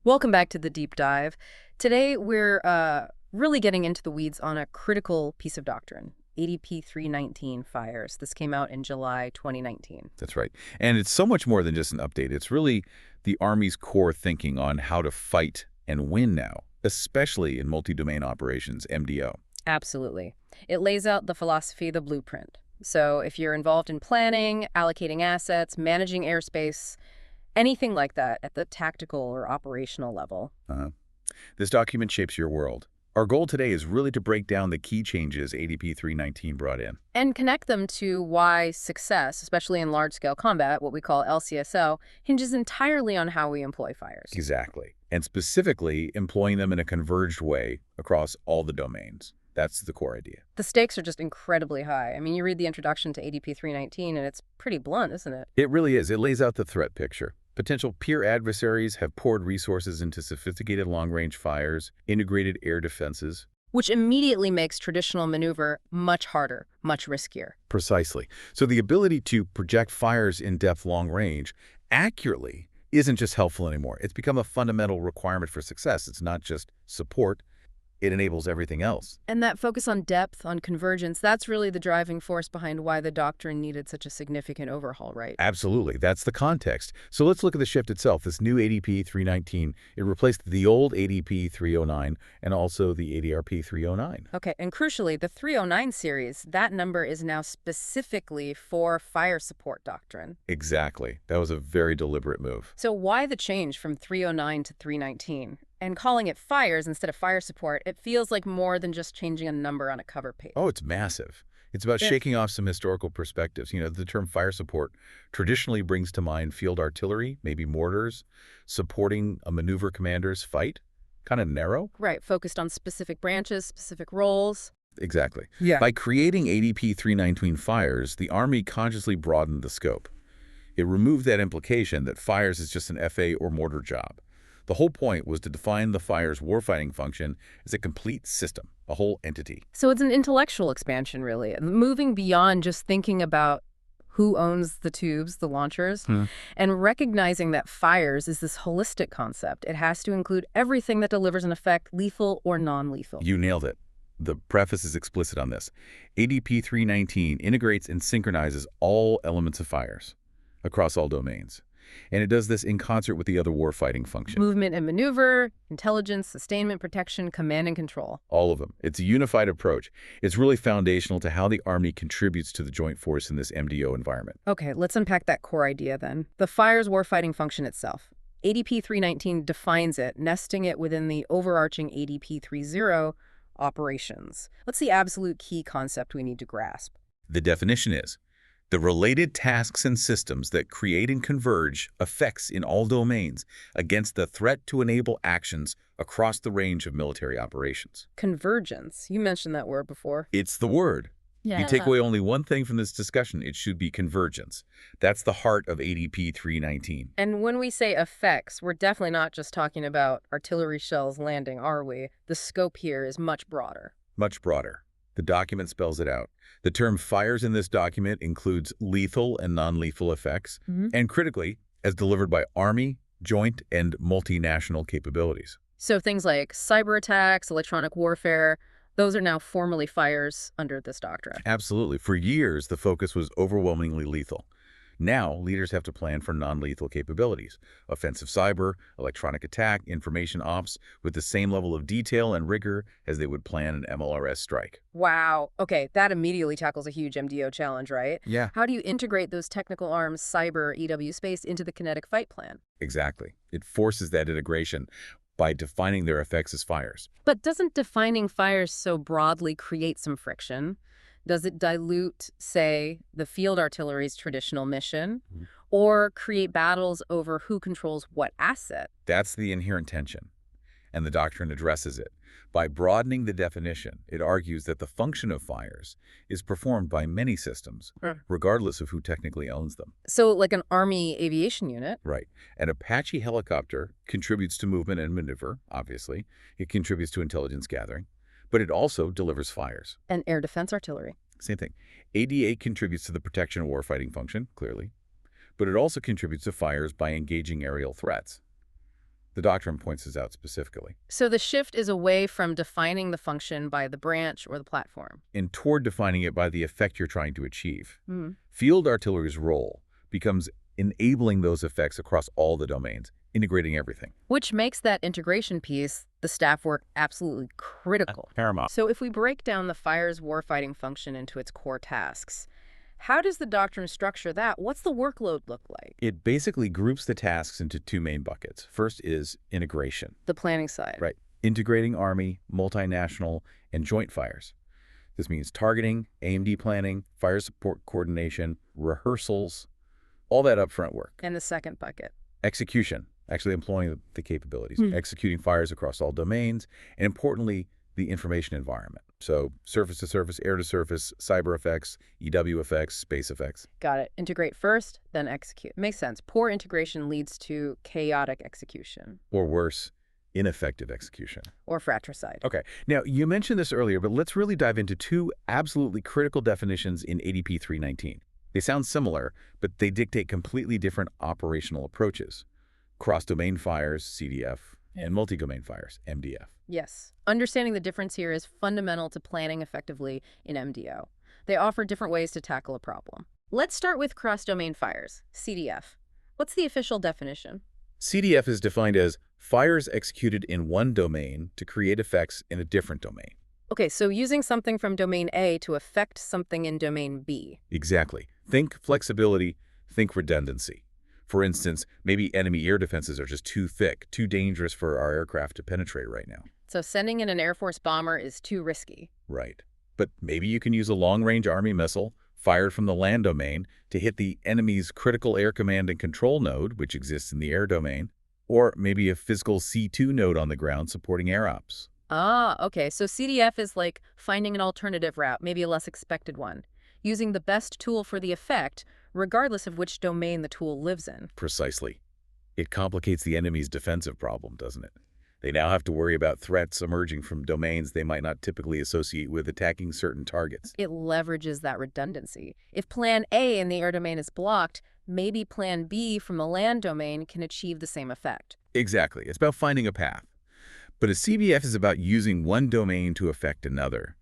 Welcome back to the deep dive. Today we're really getting into the weeds on a critical piece of doctrine, ADP 319 Fires. This came out in July 2019. That's right. And it's so much more than just an update. It's really the Army's core thinking on how to fight and win now, especially in multi-domain operations, MDO. Absolutely. It lays out the philosophy, the blueprint. So if you're involved in planning, allocating assets, managing airspace, anything like that at the tactical or operational level. This document shapes your world. Our goal today is really to break down the key changes ADP 319 brought in. And connect them to why success, especially in large-scale combat, what we call LCSO, hinges entirely on how we employ fires. Exactly. And specifically, employing them in a converged way across all the domains. That's the core idea. The stakes are just incredibly high. I mean, you read the introduction to ADP 319, and it's pretty blunt, isn't it? It really is. It lays out the threat picture. Potential peer adversaries have poured resources into sophisticated long-range fires, integrated air defenses. Which immediately makes traditional maneuver much harder, much riskier. Precisely. So the ability to project fires in depth long range accurately isn't just helpful anymore. It's become a fundamental requirement for success. It's not just support. It enables everything else. And that focus on depth, on convergence, that's really the driving force behind why the doctrine needed such a significant overhaul, right? Absolutely. That's the context. So let's look at the shift itself. This new ADP 319, it replaced the old ADP 309 and also the ADRP 309. Okay, and crucially, the 309 series, that number is now specifically for fire support doctrine. Exactly. That was a very deliberate move. So why the change from 309 to 319? And calling it fires instead of fire support, it feels like more than just changing a number on a cover page. Oh, it's massive. It's about shaking off some historical perspectives. You know, the term fire support traditionally brings to mind field artillery, maybe mortars, supporting a maneuver commander's fight. Kind of narrow. Right, focused on specific branches, specific roles. Exactly. Yeah. By creating ADP 319 Fires, the Army consciously broadened the scope. It removed that implication that fires is just an FA or mortar job. The whole point was to define the Fires Warfighting Function as a complete system, a whole entity. So it's an intellectual expansion, really, moving beyond just thinking about who owns the tubes, the launchers, and recognizing that fires is this holistic concept. It has to include everything that delivers an effect, lethal or non-lethal. You nailed it. The preface is explicit on this. ADP 319 integrates and synchronizes all elements of fires across all domains. And it does this in concert with the other warfighting function. Movement and maneuver, intelligence, sustainment, protection, command and control. All of them. It's a unified approach. It's really foundational to how the Army contributes to the joint force in this MDO environment. Okay, let's unpack that core idea then. The Fires Warfighting Function itself. ADP 319 defines it, nesting it within the overarching ADP 30 operations. What's the absolute key concept we need to grasp? The definition is the related tasks and systems that create and converge effects in all domains against the threat to enable actions across the range of military operations. Convergence. You mentioned that word before. It's the word. Yeah. You take away only one thing from this discussion, it should be convergence. That's the heart of ADP 319. And when we say effects, we're definitely not just talking about artillery shells landing, are we? The scope here is much broader. Much broader. The document spells it out. The term fires in this document includes lethal and non-lethal effects, and critically, as delivered by Army, joint, and multinational capabilities. So things like cyber attacks, electronic warfare, those are now formally fires under this doctrine. Absolutely. For years, the focus was overwhelmingly lethal. Now, leaders have to plan for non-lethal capabilities, offensive cyber, electronic attack, information ops, with the same level of detail and rigor as they would plan an MLRS strike. Wow. Okay, that immediately tackles a huge MDO challenge, right? Yeah. How do you integrate those technical arms, cyber, EW space, into the kinetic fight plan? Exactly. It forces that integration by defining their effects as fires. But doesn't defining fires so broadly create some friction? Does it dilute, say, the field artillery's traditional mission, or create battles over who controls what asset? That's the inherent tension, and the doctrine addresses it. By broadening the definition, it argues that the function of fires is performed by many systems, regardless of who technically owns them. So like an Army aviation unit? Right. An Apache helicopter contributes to movement and maneuver, obviously. It contributes to intelligence gathering. But it also delivers fires. And air defense artillery. Same thing. ADA contributes to the protection and warfighting function, clearly. But it also contributes to fires by engaging aerial threats. The doctrine points this out specifically. So the shift is away from defining the function by the branch or the platform. And toward defining it by the effect you're trying to achieve. Hmm. Field artillery's role becomes enabling those effects across all the domains, integrating everything. Which makes that integration piece, the staff work, absolutely critical. Paramount. So if we break down the Fires Warfighting function into its core tasks, how does the doctrine structure that? What's the workload look like? It basically groups the tasks into two main buckets. First is integration. The planning side. Right. Integrating Army, multinational, and joint fires. This means targeting, AMD planning, fire support coordination, rehearsals, all that upfront work. And the second bucket. Execution, actually employing the capabilities, executing fires across all domains, and importantly, the information environment. So surface-to-surface, air-to-surface, cyber effects, EW effects, space effects. Got it. Integrate first, then execute. Makes sense. Poor integration leads to chaotic execution. Or worse, ineffective execution. Or fratricide. Okay. Now, you mentioned this earlier, but let's really dive into two absolutely critical definitions in ADP 319. They sound similar, but they dictate completely different operational approaches. Cross-domain fires, CDF, and multi-domain fires, MDF. Yes. Understanding the difference here is fundamental to planning effectively in MDO. They offer different ways to tackle a problem. Let's start with cross-domain fires, CDF. What's the official definition? CDF is defined as fires executed in one domain to create effects in a different domain. Okay, so using something from domain A to affect something in domain B. Exactly. Think flexibility, think redundancy. For instance, maybe enemy air defenses are just too thick, too dangerous for our aircraft to penetrate right now. So sending in an Air Force bomber is too risky. Right. But maybe you can use a long-range Army missile fired from the land domain to hit the enemy's critical air command and control node, which exists in the air domain, or maybe a physical C2 node on the ground supporting air ops. Ah, okay. So CDF is like finding an alternative route, maybe a less expected one, using the best tool for the effect, regardless of which domain the tool lives in. Precisely. It complicates the enemy's defensive problem, doesn't it? They now have to worry about threats emerging from domains they might not typically associate with attacking certain targets. It leverages that redundancy. If Plan A in the air domain is blocked, maybe Plan B from the land domain can achieve the same effect. Exactly. It's about finding a path. But a CBF is about using one domain to affect another.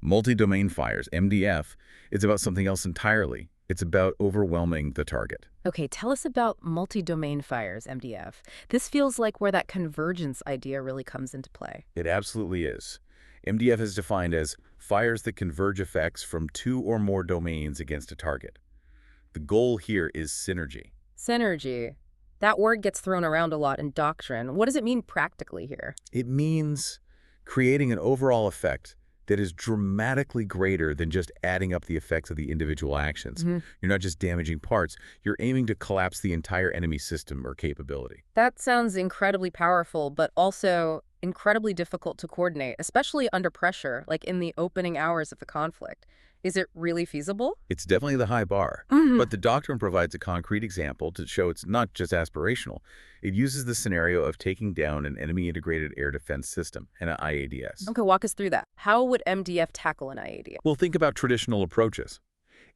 Multi-domain fires, MDF, is about something else entirely. It's about overwhelming the target. Okay, tell us about multi-domain fires, MDF. This feels like where that convergence idea really comes into play. It absolutely is. MDF is defined as fires that converge effects from two or more domains against a target. The goal here is synergy. Synergy. That word gets thrown around a lot in Doctrine. What does it mean practically here? It means creating an overall effect that is dramatically greater than just adding up the effects of the individual actions. You're not just damaging parts, you're aiming to collapse the entire enemy system or capability. That sounds incredibly powerful, but also incredibly difficult to coordinate, especially under pressure, like in the opening hours of the conflict. Is it really feasible? It's definitely the high bar, but the doctrine provides a concrete example to show it's not just aspirational. It uses the scenario of taking down an enemy integrated air defense system, an IADS. Okay, walk us through that. How would MDF tackle an IADS? Well, think about traditional approaches.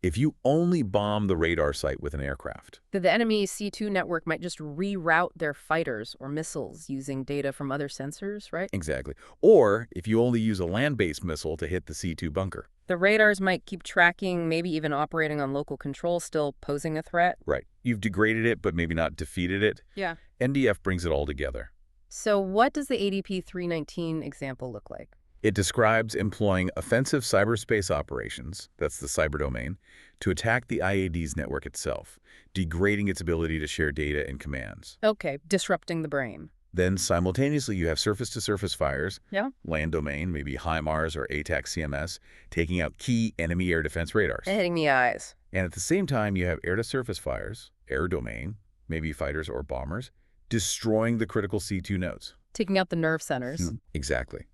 If you only bomb the radar site with an aircraft, The enemy C2 network might just reroute their fighters or missiles using data from other sensors, right? exactly. Or if you only use a land-based missile to hit the C2 bunker. The radars might keep tracking, maybe even operating on local control, still posing a threat. Right. You've degraded it, but maybe not defeated it. Yeah. NDF brings it all together. So what does the ADP 319 example look like? It describes employing offensive cyberspace operations, that's the cyber domain, to attack the IAD's network itself, degrading its ability to share data and commands. Okay, disrupting the brain. Then simultaneously you have surface-to-surface fires, Yeah. land domain, maybe HIMARS or ATAC CMS, taking out key enemy air defense radars. Hitting the eyes. And at the same time, you have air-to-surface fires, air domain, maybe fighters or bombers, destroying the critical C2 nodes. Taking out the nerve centers. Exactly.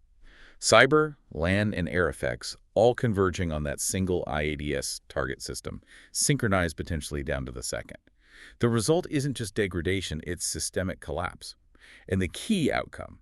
Cyber, land, and air effects all converging on that single IADS target system, synchronized potentially down to the second. The result isn't just degradation, it's systemic collapse. And the key outcome,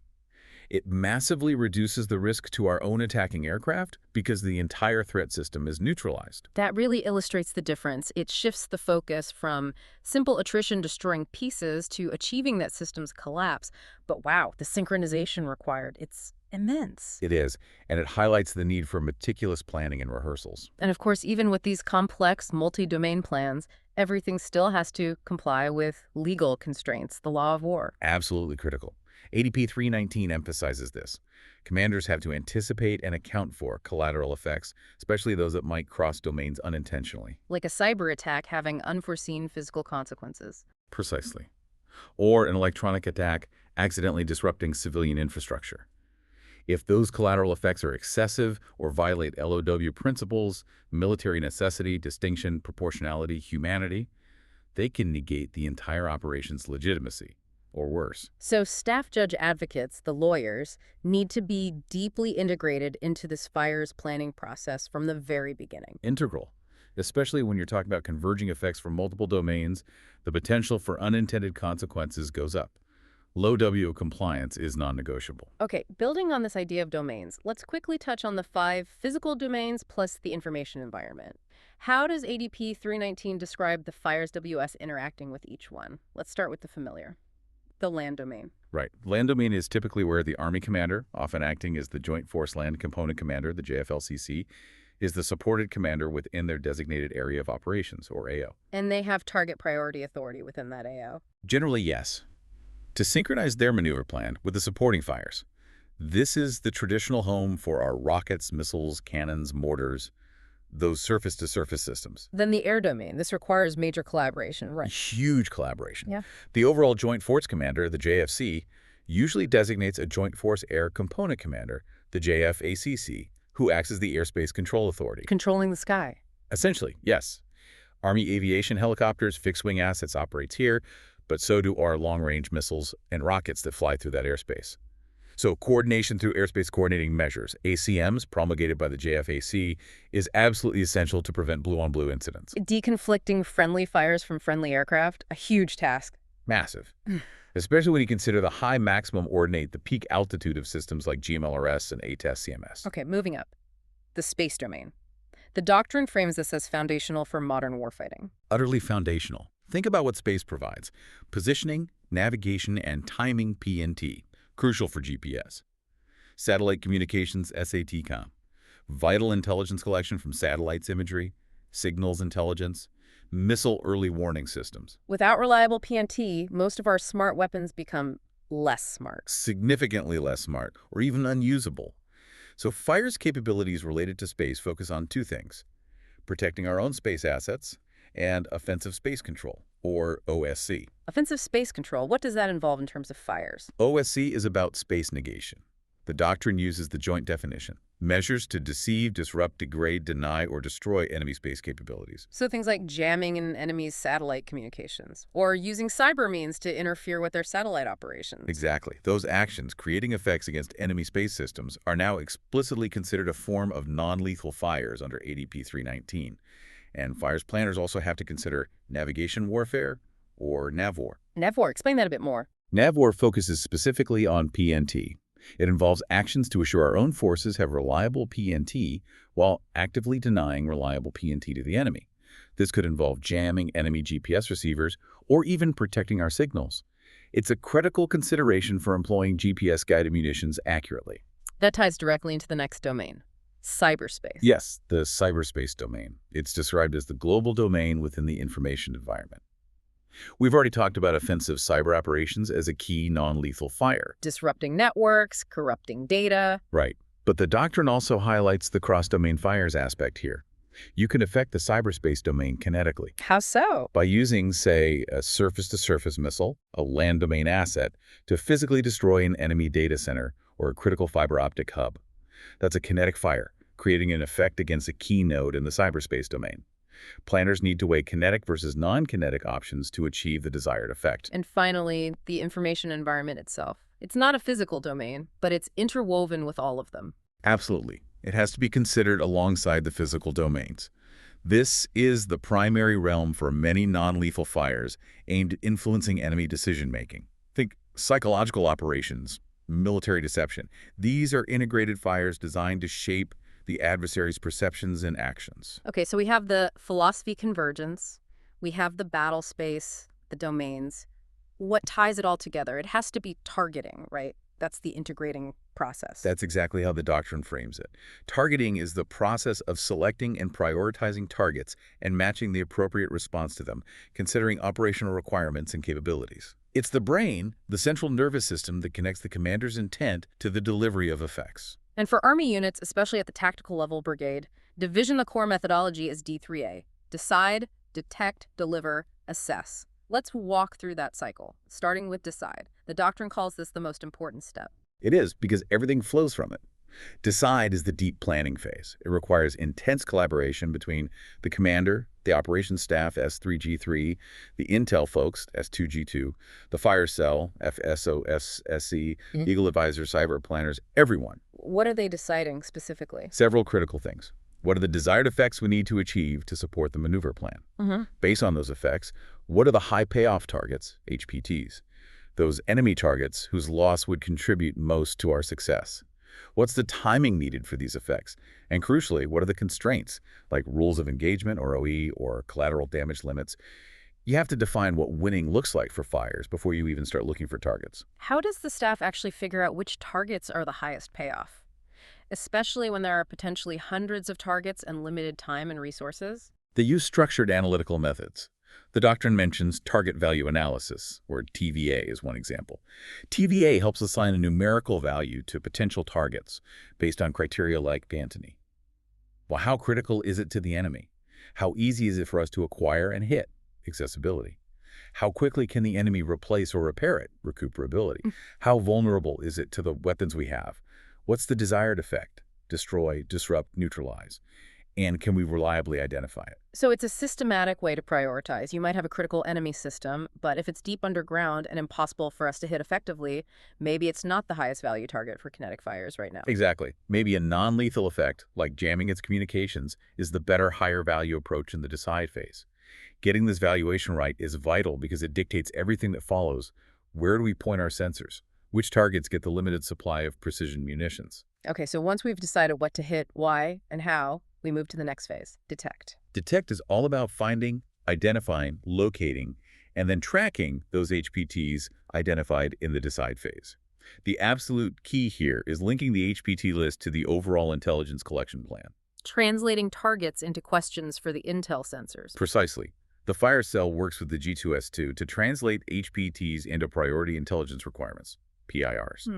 it massively reduces the risk to our own attacking aircraft because the entire threat system is neutralized. That really illustrates the difference. It shifts the focus from simple attrition destroying pieces to achieving that system's collapse. But wow, the synchronization required, it's immense. It is, and it highlights the need for meticulous planning and rehearsals. And of course, even with these complex multi-domain plans, everything still has to comply with legal constraints, the law of war. Absolutely critical. ADP 319 emphasizes this. Commanders have to anticipate and account for collateral effects, especially those that might cross domains unintentionally. Like a cyber attack having unforeseen physical consequences. Precisely. Or an electronic attack accidentally disrupting civilian infrastructure. If those collateral effects are excessive or violate LOW principles, military necessity, distinction, proportionality, humanity, they can negate the entire operation's legitimacy, or worse. So staff judge advocates, the lawyers, need to be deeply integrated into this fires planning process from the very beginning. Integral, especially when you're talking about converging effects from multiple domains, the potential for unintended consequences goes up. Low W compliance is non-negotiable. Okay, building on this idea of domains, let's quickly touch on the 5 physical domains plus the information environment. How does ADP 319 describe the Fires WS interacting with each one? Let's start with the familiar, the land domain. Right. Land domain is typically where the Army commander, often acting as the Joint Force Land Component Commander, the JFLCC, is the supported commander within their designated area of operations, or AO. And they have target priority authority within that AO. Generally, yes. To synchronize their maneuver plan with the supporting fires. This is the traditional home for our rockets, missiles, cannons, mortars, those surface-to-surface systems. Then the air domain. This requires major collaboration, right? Huge collaboration. Yeah. The overall Joint Force Commander, the JFC, usually designates a Joint Force Air Component Commander, the JFACC, who acts as the Airspace Control Authority. Controlling the sky. Essentially, yes. Army aviation helicopters, fixed-wing assets operates here, but so do our long-range missiles and rockets that fly through that airspace. So coordination through airspace coordinating measures, ACMs, promulgated by the JFAC, is absolutely essential to prevent blue-on-blue incidents. Deconflicting friendly fires from friendly aircraft, a huge task. Massive. Especially when you consider the high maximum ordinate, the peak altitude of systems like GMLRS and ATES CMS. Okay, moving up. The space domain. The Doctrine frames this as foundational for modern warfighting. Utterly foundational. Think about what space provides. Positioning, navigation, and timing PNT. Crucial for GPS. Satellite communications SATCOM. Vital intelligence collection from satellites imagery. Signals intelligence. Missile early warning systems. Without reliable PNT, most of our smart weapons become less smart. Significantly less smart, or even unusable. So FIRE's capabilities related to space focus on 2 things: protecting our own space assets and offensive space control, or OSC. Offensive space control, what does that involve in terms of fires? OSC is about space negation. The Doctrine uses the joint definition: measures to deceive, disrupt, degrade, deny, or destroy enemy space capabilities. So things like jamming an enemy's satellite communications, or using cyber means to interfere with their satellite operations. Exactly. Those actions, creating effects against enemy space systems, are now explicitly considered a form of non-lethal fires under ADP 319. And fires planners also have to consider navigation warfare, or NAVWAR. NAVWAR, explain that a bit more. NAVWAR focuses specifically on PNT. It involves actions to assure our own forces have reliable PNT while actively denying reliable PNT to the enemy. This could involve jamming enemy GPS receivers or even protecting our signals. It's a critical consideration for employing GPS-guided munitions accurately. That ties directly into the next domain, cyberspace. Yes, the cyberspace domain. It's described as the global domain within the information environment. We've already talked about offensive cyber operations as a key non-lethal fire. Disrupting networks, corrupting data. Right. But the Doctrine also highlights the cross-domain fires aspect here. You can affect the cyberspace domain kinetically. How so? By using, say, a surface-to-surface missile, a land domain asset, to physically destroy an enemy data center or a critical fiber optic hub. That's a kinetic fire, creating an effect against a key node in the cyberspace domain. Planners need to weigh kinetic versus non-kinetic options to achieve the desired effect. And finally, the information environment itself. It's not a physical domain, but it's interwoven with all of them. Absolutely. It has to be considered alongside the physical domains. This is the primary realm for many non-lethal fires aimed at influencing enemy decision-making. Think psychological operations, military deception. These are integrated fires designed to shape the adversary's perceptions and actions. Okay, so we have the philosophy convergence, we have the battle space, the domains. What ties it all together? It has to be targeting, right? That's the integrating process. That's exactly how the doctrine frames it. Targeting is the process of selecting and prioritizing targets and matching the appropriate response to them, considering operational requirements and capabilities. It's the brain, the central nervous system that connects the commander's intent to the delivery of effects. And for Army units, especially at the tactical level brigade, division the core methodology is D3A. Decide, detect, deliver, assess. Let's walk through that cycle, starting with decide. The doctrine calls this the most important step. It is, because everything flows from it. Decide is the deep planning phase. It requires intense collaboration between the commander, the operations staff, S3G3, the intel folks, S2G2, the fire cell, FSOSSC, Eagle advisors, cyber planners, everyone. What are they deciding specifically? Several critical things. What are the desired effects we need to achieve to support the maneuver plan? Based on those effects, what are the high payoff targets, HPTs? Those enemy targets whose loss would contribute most to our success. What's the timing needed for these effects? And crucially, what are the constraints, like rules of engagement or OE or collateral damage limits? You have to define what winning looks like for fires before you even start looking for targets. How does the staff actually figure out which targets are the highest payoff? Especially when there are potentially hundreds of targets and limited time and resources? They use structured analytical methods. The doctrine mentions target value analysis, or TVA is one example. TVA helps assign a numerical value to potential targets based on criteria like Pantony. Well, how critical is it to the enemy? How easy is it for us to acquire and hit? Accessibility. How quickly can the enemy replace or repair it? Recuperability. How vulnerable is it to the weapons we have? What's the desired effect? Destroy, disrupt, neutralize. And can we reliably identify it? So it's a systematic way to prioritize. You might have a critical enemy system, but if it's deep underground and impossible for us to hit effectively, maybe it's not the highest value target for kinetic fires right now. Exactly. Maybe a non-lethal effect, like jamming its communications, is the better, higher value approach in the decide phase. Getting this valuation right is vital because it dictates everything that follows. Where do we point our sensors? Which targets get the limited supply of precision munitions? Okay, so once we've decided what to hit, why, and how, we move to the next phase, detect. Detect is all about finding, identifying, locating, and then tracking those HPTs identified in the decide phase. The absolute key here is linking the HPT list to the overall intelligence collection plan. Translating targets into questions for the intel sensors. Precisely. The fire cell works with the G2S2 to translate HPTs into priority intelligence requirements, PIRs.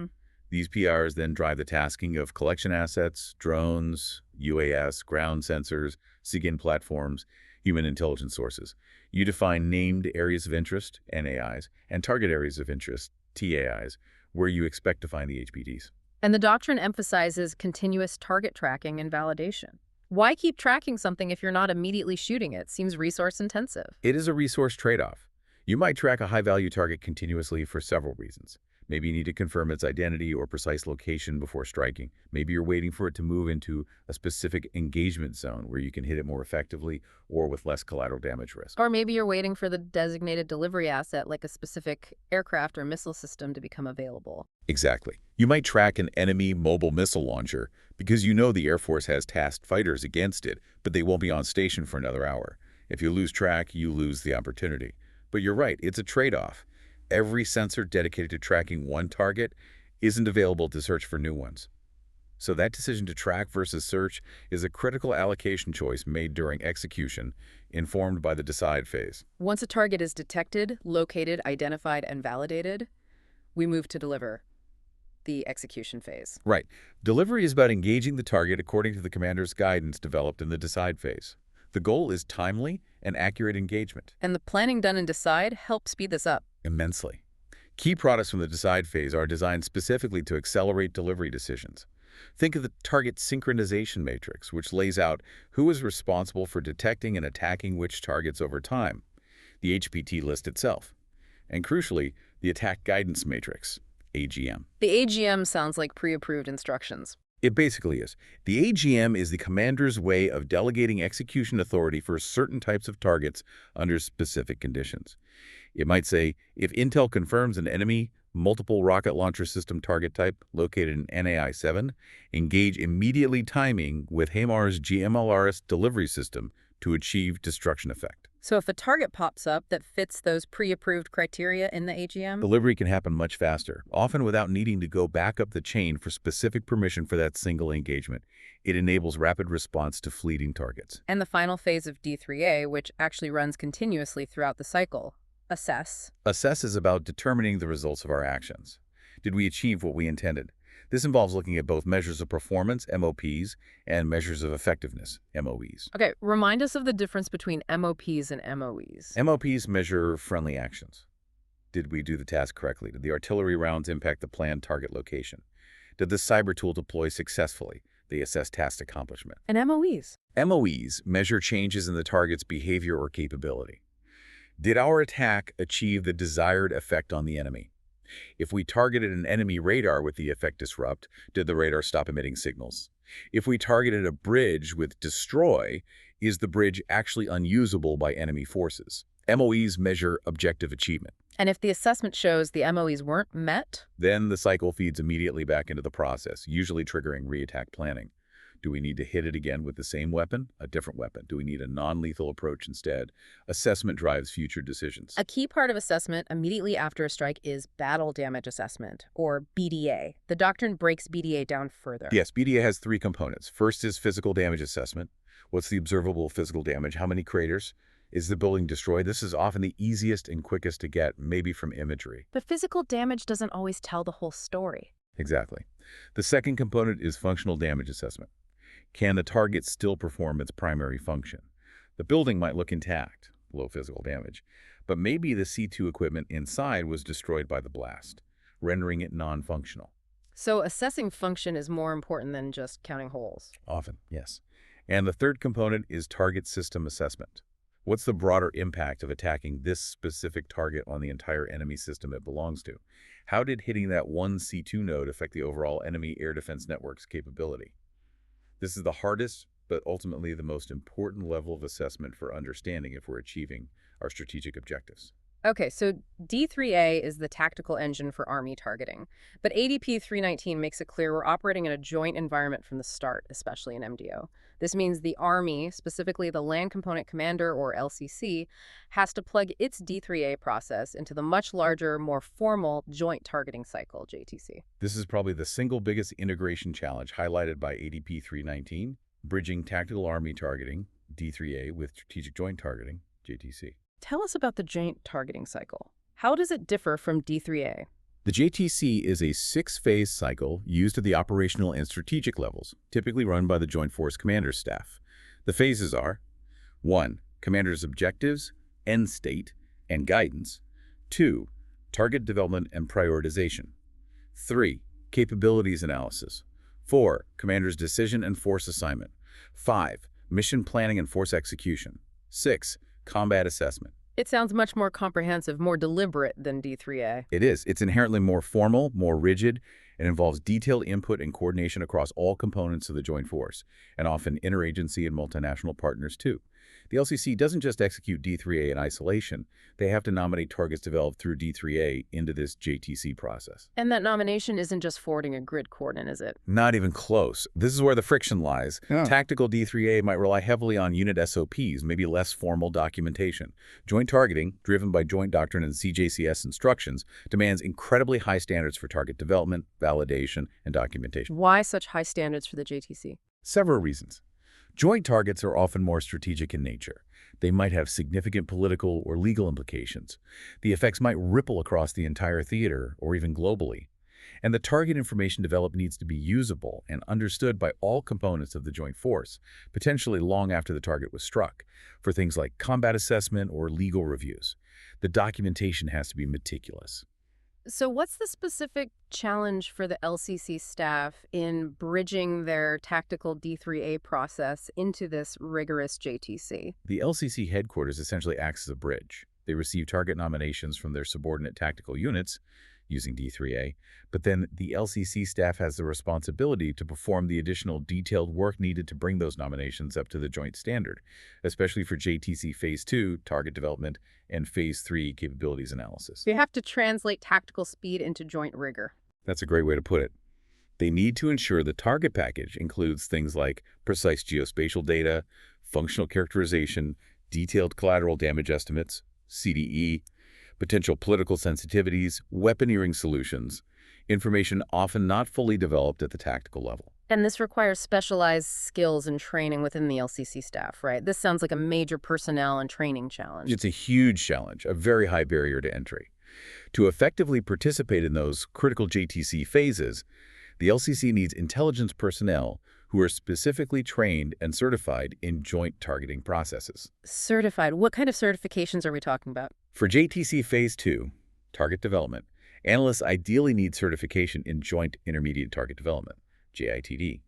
These PIRs then drive the tasking of collection assets, drones, UAS, ground sensors, SIGINT platforms, human intelligence sources. You define named areas of interest, NAIs, and target areas of interest, TAIs, where you expect to find the HPTs. And the doctrine emphasizes continuous target tracking and validation. Why keep tracking something if you're not immediately shooting it? Seems resource intensive. It is a resource trade-off. You might track a high-value target continuously for several reasons. Maybe you need to confirm its identity or precise location before striking. Maybe you're waiting for it to move into a specific engagement zone where you can hit it more effectively or with less collateral damage risk. Or maybe you're waiting for the designated delivery asset like a specific aircraft or missile system to become available. Exactly. You might track an enemy mobile missile launcher because you know the Air Force has tasked fighters against it, but they won't be on station for another hour. If you lose track, you lose the opportunity. But you're right, it's a trade-off. Every sensor dedicated to tracking one target isn't available to search for new ones. So that decision to track versus search is a critical allocation choice made during execution, informed by the decide phase. Once a target is detected, located, identified, and validated, we move to deliver, the execution phase. Right. Delivery is about engaging the target according to the commander's guidance developed in the decide phase. The goal is timely and accurate engagement. And the planning done in decide helps speed this up. Immensely. Key products from the decide phase are designed specifically to accelerate delivery decisions. Think of the target synchronization matrix, which lays out who is responsible for detecting and attacking which targets over time, the HPT list itself, and crucially, the attack guidance matrix, AGM. The AGM sounds like pre-approved instructions. It basically is. The AGM is the commander's way of delegating execution authority for certain types of targets under specific conditions. It might say, if intel confirms an enemy multiple rocket launcher system target type located in NAI-7, engage immediately timing with HIMARS GMLRS delivery system to achieve destruction effect. So if a target pops up that fits those pre-approved criteria in the AGM? Delivery can happen much faster, often without needing to go back up the chain for specific permission for that single engagement. It enables rapid response to fleeting targets. And the final phase of D3A, which actually runs continuously throughout the cycle. Assess. Assess is about determining the results of our actions. Did we achieve what we intended? This involves looking at both measures of performance, MOPs, and measures of effectiveness, MOEs. Okay, remind us of the difference between MOPs and MOEs. MOPs measure friendly actions. Did we do the task correctly? Did the artillery rounds impact the planned target location? Did the cyber tool deploy successfully? They assess task accomplishment. And MOEs? MOEs measure changes in the target's behavior or capability. Did our attack achieve the desired effect on the enemy? If we targeted an enemy radar with the effect disrupt, did the radar stop emitting signals? If we targeted a bridge with destroy, is the bridge actually unusable by enemy forces? MOEs measure objective achievement. And if the assessment shows the MOEs weren't met? Then the cycle feeds immediately back into the process, usually triggering re-attack planning. Do we need to hit it again with the same weapon? A different weapon? Do we need a non-lethal approach instead? Assessment drives future decisions. A key part of assessment immediately after a strike is battle damage assessment, or BDA. The doctrine breaks BDA down further. Yes, BDA has three components. First is physical damage assessment. What's the observable physical damage? How many craters? Is the building destroyed? This is often the easiest and quickest to get, maybe from imagery. But physical damage doesn't always tell the whole story. Exactly. The second component is functional damage assessment. Can the target still perform its primary function? The building might look intact, low physical damage, but maybe the C2 equipment inside was destroyed by the blast, rendering it non-functional. So assessing function is more important than just counting holes. Often, yes. And the third component is target system assessment. What's the broader impact of attacking this specific target on the entire enemy system it belongs to? How did hitting that one C2 node affect the overall enemy air defense network's capability? This is the hardest, but ultimately the most important level of assessment for understanding if we're achieving our strategic objectives. Okay, so D3A is the tactical engine for Army targeting, but ADP 319 makes it clear we're operating in a joint environment from the start, especially in MDO. This means the Army, specifically the Land Component Commander, or LCC, has to plug its D3A process into the much larger, more formal Joint Targeting Cycle, JTC. This is probably the single biggest integration challenge highlighted by ADP 319, bridging tactical Army targeting, D3A, with strategic joint targeting, JTC. Tell us about the Joint Targeting Cycle. How does it differ from D3A? The JTC is a 6-phase cycle used at the operational and strategic levels, typically run by the Joint Force Commander's staff. The phases are 1. Commander's objectives, end state, and guidance. 2. Target development and prioritization. 3. Capabilities analysis. 4. Commander's decision and force assignment. 5. Mission planning and force execution. 6. Combat assessment. It sounds much more comprehensive, more deliberate than D3A. It is. It's inherently more formal, more rigid, and involves detailed input and coordination across all components of the joint force, and often interagency and multinational partners too. The LCC doesn't just execute D3A in isolation. They have to nominate targets developed through D3A into this JTC process. And that nomination isn't just forwarding a grid coordinate, is it? Not even close. This is where the friction lies. Yeah. Tactical D3A might rely heavily on unit SOPs, maybe less formal documentation. Joint targeting, driven by Joint Doctrine and CJCS instructions, demands incredibly high standards for target development, validation, and documentation. Why such high standards for the JTC? Several reasons. Joint targets are often more strategic in nature. They might have significant political or legal implications. The effects might ripple across the entire theater or even globally. And the target information developed needs to be usable and understood by all components of the joint force, potentially long after the target was struck, for things like combat assessment or legal reviews. The documentation has to be meticulous. So what's the specific challenge for the LCC staff in bridging their tactical D3A process into this rigorous JTC? The LCC headquarters essentially acts as a bridge. They receive target nominations from their subordinate tactical units, using D3A, but then the LCC staff has the responsibility to perform the additional detailed work needed to bring those nominations up to the joint standard, especially for JTC Phase 2, target development, and Phase 3, capabilities analysis. You have to translate tactical speed into joint rigor. That's a great way to put it. They need to ensure the target package includes things like precise geospatial data, functional characterization, detailed collateral damage estimates, CDE, potential political sensitivities, weaponeering solutions, information often not fully developed at the tactical level. And this requires specialized skills and training within the LCC staff, right? This sounds like a major personnel and training challenge. It's a huge challenge, a very high barrier to entry. To effectively participate in those critical JTC phases, the LCC needs intelligence personnel who are specifically trained and certified in joint targeting processes. Certified. What kind of certifications are we talking about? For JTC Phase 2, target development, analysts ideally need certification in Joint Intermediate Target Development, JITD.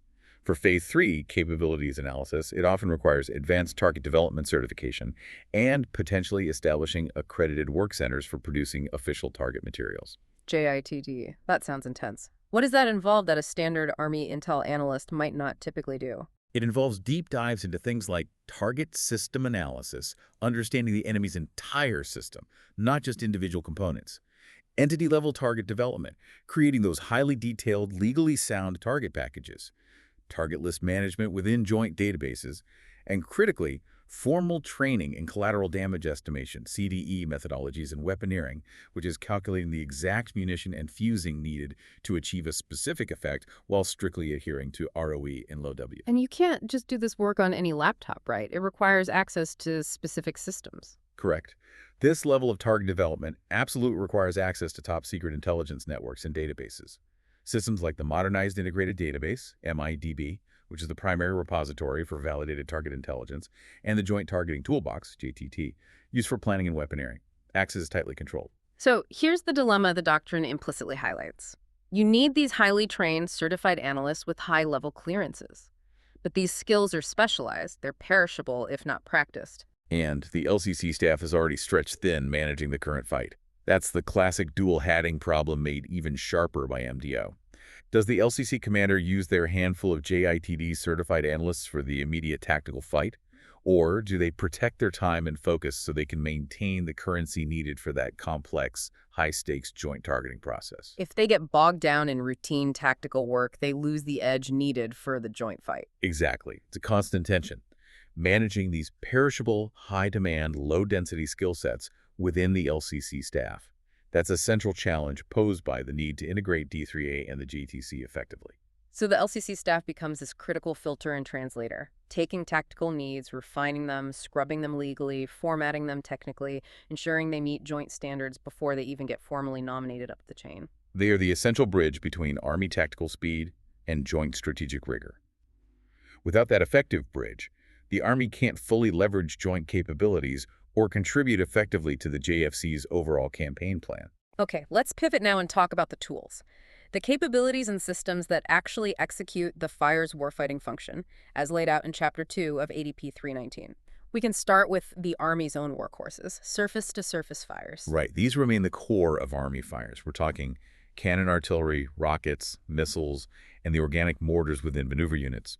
For Phase 3, capabilities analysis, it often requires advanced target development certification and potentially establishing accredited work centers for producing official target materials. JITD. That sounds intense. What does that involve that a standard Army intel analyst might not typically do? It involves deep dives into things like target system analysis, understanding the enemy's entire system, not just individual components. Entity-level target development, creating those highly detailed, legally sound target packages. Target list management within joint databases, and critically, formal training in collateral damage estimation, CDE methodologies, and weaponeering, which is calculating the exact munition and fusing needed to achieve a specific effect while strictly adhering to ROE and low W. And you can't just do this work on any laptop, right? It requires access to specific systems. Correct. This level of target development absolutely requires access to top-secret intelligence networks and databases. Systems like the Modernized Integrated Database, MIDB, which is the primary repository for validated target intelligence, and the Joint Targeting Toolbox, JTT, used for planning and weaponeering. Access is tightly controlled. So here's the dilemma the doctrine implicitly highlights. You need these highly trained, certified analysts with high-level clearances. But these skills are specialized. They're perishable if not practiced. And the LCC staff is already stretched thin managing the current fight. That's the classic dual-hatting problem made even sharper by MDO. Does the LCC commander use their handful of JITD certified analysts for the immediate tactical fight? Or do they protect their time and focus so they can maintain the currency needed for that complex, high-stakes joint targeting process? If they get bogged down in routine tactical work, they lose the edge needed for the joint fight. Exactly. It's a constant tension. Managing these perishable, high-demand, low-density skill sets within the LCC staff. That's a central challenge posed by the need to integrate D3A and the JTC effectively. So the LCC staff becomes this critical filter and translator, taking tactical needs, refining them, scrubbing them legally, formatting them technically, ensuring they meet joint standards before they even get formally nominated up the chain. They are the essential bridge between Army tactical speed and joint strategic rigor. Without that effective bridge, the Army can't fully leverage joint capabilities or contribute effectively to the JFC's overall campaign plan. Okay, let's pivot now and talk about the tools. The capabilities and systems that actually execute the Fires Warfighting Function, as laid out in Chapter 2 of ADP 319. We can start with the Army's own workhorses, surface-to-surface fires. Right. These remain the core of Army fires. We're talking cannon artillery, rockets, missiles, and the organic mortars within maneuver units.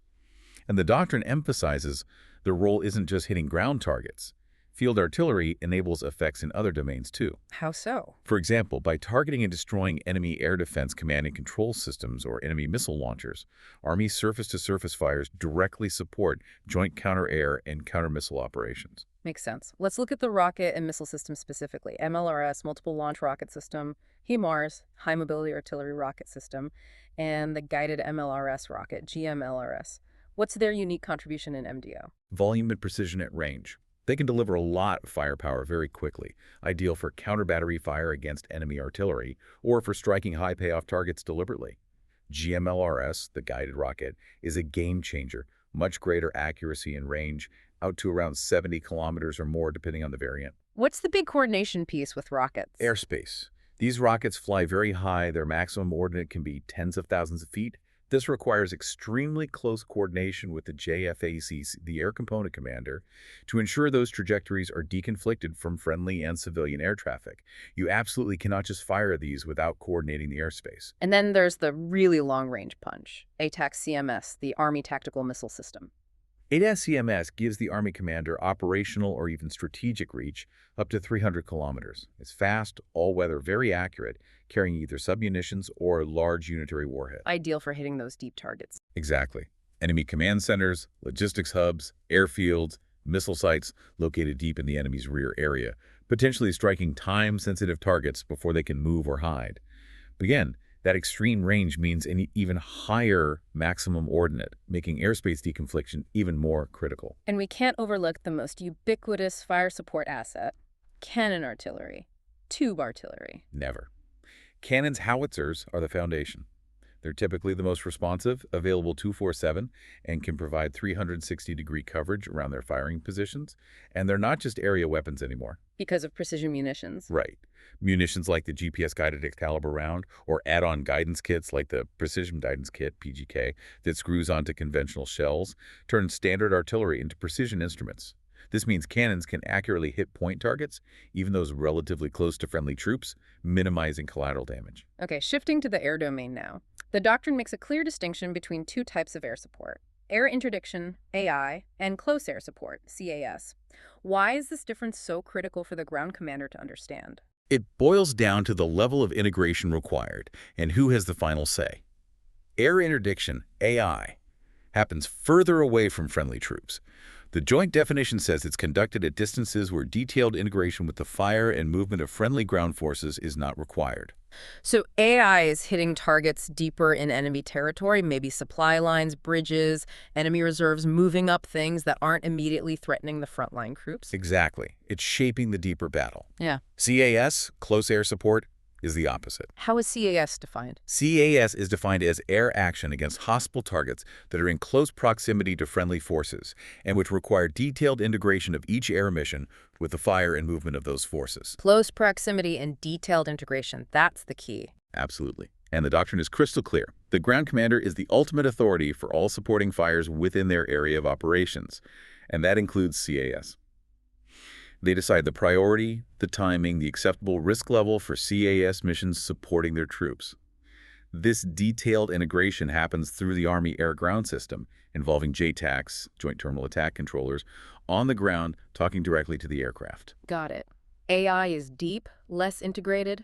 And the doctrine emphasizes their role isn't just hitting ground targets. Field artillery enables effects in other domains, too. How so? For example, by targeting and destroying enemy air defense command and control systems or enemy missile launchers, Army surface-to-surface fires directly support joint counter-air and counter-missile operations. Makes sense. Let's look at the rocket and missile systems specifically. MLRS, Multiple Launch Rocket System, HIMARS, High Mobility Artillery Rocket System, and the Guided MLRS Rocket, GMLRS. What's their unique contribution in MDO? Volume and precision at range. They can deliver a lot of firepower very quickly, ideal for counter-battery fire against enemy artillery or for striking high payoff targets deliberately. GMLRS, the guided rocket, is a game-changer, much greater accuracy and range, out to around 70 kilometers or more depending on the variant. What's the big coordination piece with rockets? Airspace. These rockets fly very high. Their maximum ordinate can be tens of thousands of feet. This requires extremely close coordination with the JFAC, the Air Component Commander, to ensure those trajectories are deconflicted from friendly and civilian air traffic. You absolutely cannot just fire these without coordinating the airspace. And then there's the really long-range punch, ATAC-CMS, the Army Tactical Missile System. ADP-CMS gives the Army commander operational or even strategic reach up to 300 kilometers. It's fast, all-weather, very accurate, carrying either submunitions or large unitary warhead. Ideal for hitting those deep targets. Exactly. Enemy command centers, logistics hubs, airfields, missile sites located deep in the enemy's rear area, potentially striking time-sensitive targets before they can move or hide. But again, that extreme range means an even higher maximum ordinate, making airspace deconfliction even more critical. And we can't overlook the most ubiquitous fire support asset, cannon artillery, tube artillery. Never. Cannons' howitzers are the foundation. They're typically the most responsive, available 24/7, and can provide 360-degree coverage around their firing positions. And they're not just area weapons anymore. Because of precision munitions. Right. Munitions like the GPS-guided Excalibur round or add-on guidance kits like the Precision Guidance Kit, PGK, that screws onto conventional shells, turn standard artillery into precision instruments. This means cannons can accurately hit point targets, even those relatively close to friendly troops, minimizing collateral damage. Okay, shifting to the air domain now. The doctrine makes a clear distinction between two types of air support: air interdiction, AI, and close air support, CAS. Why is this difference so critical for the ground commander to understand? It boils down to the level of integration required and who has the final say. Air interdiction, AI, happens further away from friendly troops. The joint definition says it's conducted at distances where detailed integration with the fire and movement of friendly ground forces is not required. So AI is hitting targets deeper in enemy territory, maybe supply lines, bridges, enemy reserves, moving up things that aren't immediately threatening the frontline troops. Exactly. It's shaping the deeper battle. Yeah. CAS, close air support, is the opposite. How is CAS defined? CAS is defined as air action against hostile targets that are in close proximity to friendly forces and which require detailed integration of each air mission with the fire and movement of those forces. Close proximity and detailed integration, that's the key. Absolutely. And the doctrine is crystal clear. The ground commander is the ultimate authority for all supporting fires within their area of operations, and that includes CAS. They decide the priority, the timing, the acceptable risk level for CAS missions supporting their troops. This detailed integration happens through the Army air-ground system, involving JTACs, Joint Terminal Attack Controllers, on the ground talking directly to the aircraft. Got it. AI is deep, less integrated.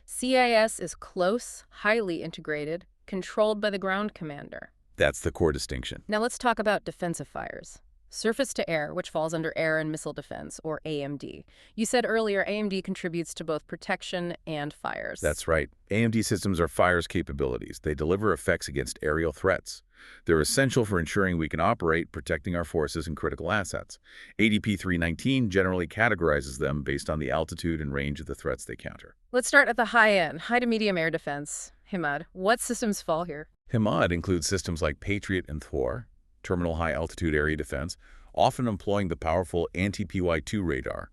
CAS is close, highly integrated, controlled by the ground commander. That's the core distinction. Now let's talk about defensive fires. Surface to air, which falls under air and missile defense, or AMD. You said earlier AMD contributes to both protection and fires. That's right. AMD systems are fires capabilities. They deliver effects against aerial threats. They're essential for ensuring we can operate, protecting our forces and critical assets. ADP 319 generally categorizes them based on the altitude and range of the threats they counter. Let's start at the high end, high to medium air defense. HIMAD, what systems fall here? HIMAD includes systems like Patriot and Thor, terminal high-altitude area defense, often employing the powerful anti-PY2 radar.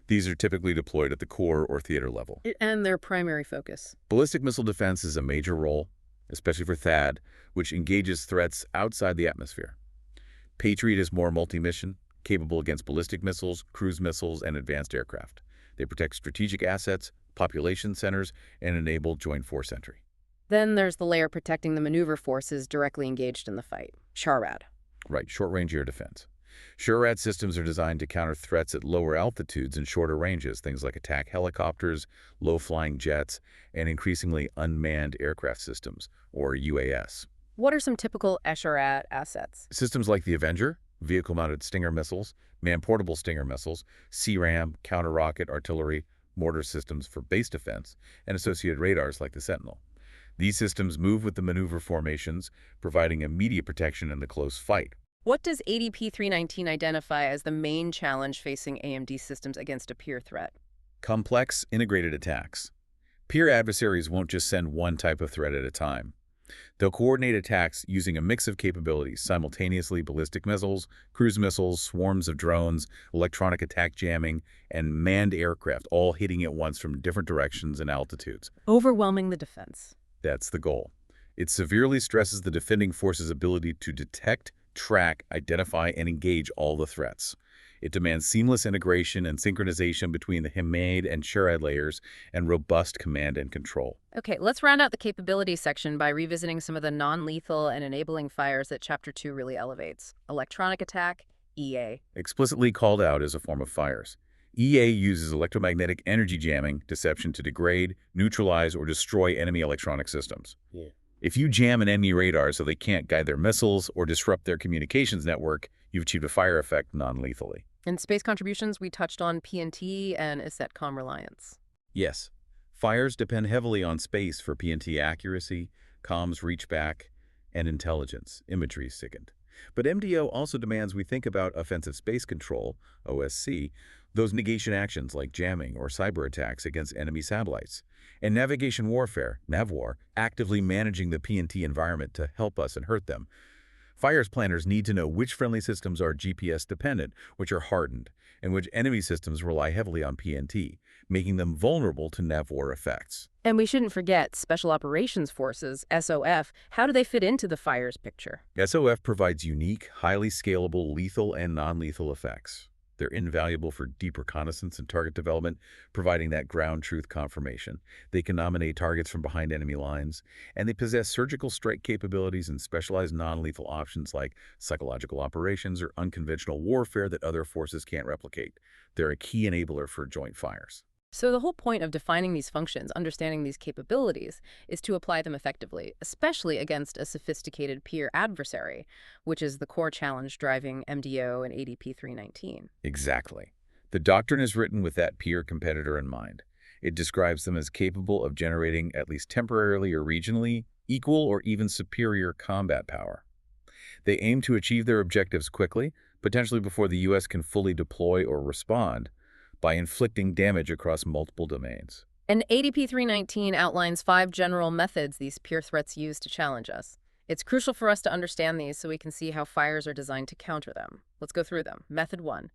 These are typically deployed at the core or theater level. And their primary focus. Ballistic missile defense is a major role, especially for THAAD, which engages threats outside the atmosphere. Patriot is more multi-mission, capable against ballistic missiles, cruise missiles, and advanced aircraft. They protect strategic assets, population centers, and enable joint force entry. Then there's the layer protecting the maneuver forces directly engaged in the fight, SHARAD. Right, short-range air defense. SHARAD systems are designed to counter threats at lower altitudes and shorter ranges, things like attack helicopters, low-flying jets, and increasingly unmanned aircraft systems, or UAS. What are some typical SHARAD assets? Systems like the Avenger, vehicle-mounted Stinger missiles, man-portable Stinger missiles, CRAM, counter-rocket artillery, mortar systems for base defense, and associated radars like the Sentinel. These systems move with the maneuver formations, providing immediate protection in the close fight. What does ADP 319 identify as the main challenge facing AMD systems against a peer threat? Complex, integrated attacks. Peer adversaries won't just send one type of threat at a time. They'll coordinate attacks using a mix of capabilities, simultaneously ballistic missiles, cruise missiles, swarms of drones, electronic attack jamming, and manned aircraft, all hitting at once from different directions and altitudes. Overwhelming the defense. That's the goal. It severely stresses the defending force's ability to detect, track, identify, and engage all the threats. It demands seamless integration and synchronization between the Hamid and Shared layers and robust command and control. Okay, let's round out the capabilities section by revisiting some of the non-lethal and enabling fires that Chapter 2 really elevates. Electronic attack, EA. Explicitly called out as a form of fires. EA uses electromagnetic energy jamming deception to degrade, neutralize, or destroy enemy electronic systems. If you jam an enemy radar so they can't guide their missiles or disrupt their communications network, you've achieved a fire effect non-lethally. In space contributions, we touched on PNT and ISATCOM reliance. Yes, fires depend heavily on space for PNT accuracy, comms reachback, and intelligence, imagery SIGINT. But MDO also demands we think about offensive space control, OSC, those negation actions like jamming or cyber attacks against enemy satellites, and navigation warfare, NAVWAR, actively managing the PNT environment to help us and hurt them. Fires planners need to know which friendly systems are GPS dependent, which are hardened, and which enemy systems rely heavily on PNT, making them vulnerable to NAVWAR effects. And we shouldn't forget Special Operations Forces, SOF. How do they fit into the fires picture? SOF provides unique, highly scalable lethal and non-lethal effects. They're invaluable for deep reconnaissance and target development, providing that ground truth confirmation. They can nominate targets from behind enemy lines, and they possess surgical strike capabilities and specialized non-lethal options like psychological operations or unconventional warfare that other forces can't replicate. They're a key enabler for joint fires. So the whole point of defining these functions, understanding these capabilities, is to apply them effectively, especially against a sophisticated peer adversary, which is the core challenge driving MDO and ADP 319. Exactly. The doctrine is written with that peer competitor in mind. It describes them as capable of generating, at least temporarily or regionally, equal or even superior combat power. They aim to achieve their objectives quickly, potentially before the U.S. can fully deploy or respond, by inflicting damage across multiple domains. And ADP 319 outlines 5 general methods these peer threats use to challenge us. It's crucial for us to understand these so we can see how fires are designed to counter them. Let's go through them. Method 1,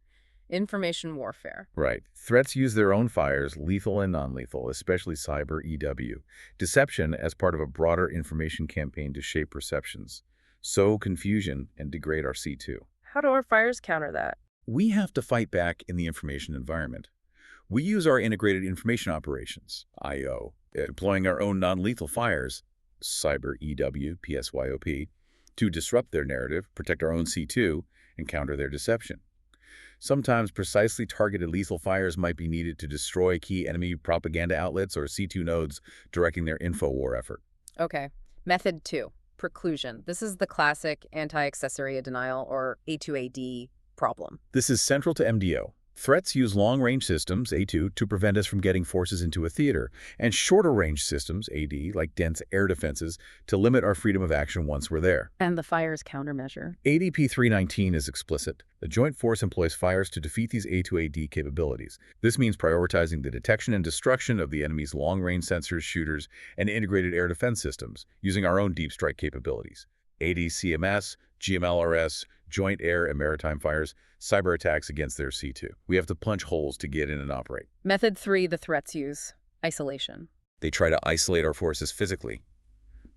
information warfare. Right. Threats use their own fires, lethal and non-lethal, especially cyber EW. Deception as part of a broader information campaign to shape perceptions, sow confusion, and degrade our C2. How do our fires counter that? We have to fight back in the information environment. We use our integrated information operations, IO, deploying our own non-lethal fires, cyber EW, PSYOP, to disrupt their narrative, protect our own C2, and counter their deception. Sometimes precisely targeted lethal fires might be needed to destroy key enemy propaganda outlets or C2 nodes directing their info war effort. Okay. Method 2, preclusion. This is the classic anti-accessory denial, or A2AD, problem. This is central to MDO. Threats use long-range systems, A2, to prevent us from getting forces into a theater, and shorter-range systems, AD, like dense air defenses, to limit our freedom of action once we're there. And the fires countermeasure. ADP 319 is explicit. The Joint Force employs fires to defeat these A2AD capabilities. This means prioritizing the detection and destruction of the enemy's long-range sensors, shooters, and integrated air defense systems, using our own deep strike capabilities. ADCMS, GMLRS, joint air and maritime fires, cyber attacks against their C2. We have to punch holes to get in and operate. Method 3, the threats use isolation. They try to isolate our forces physically,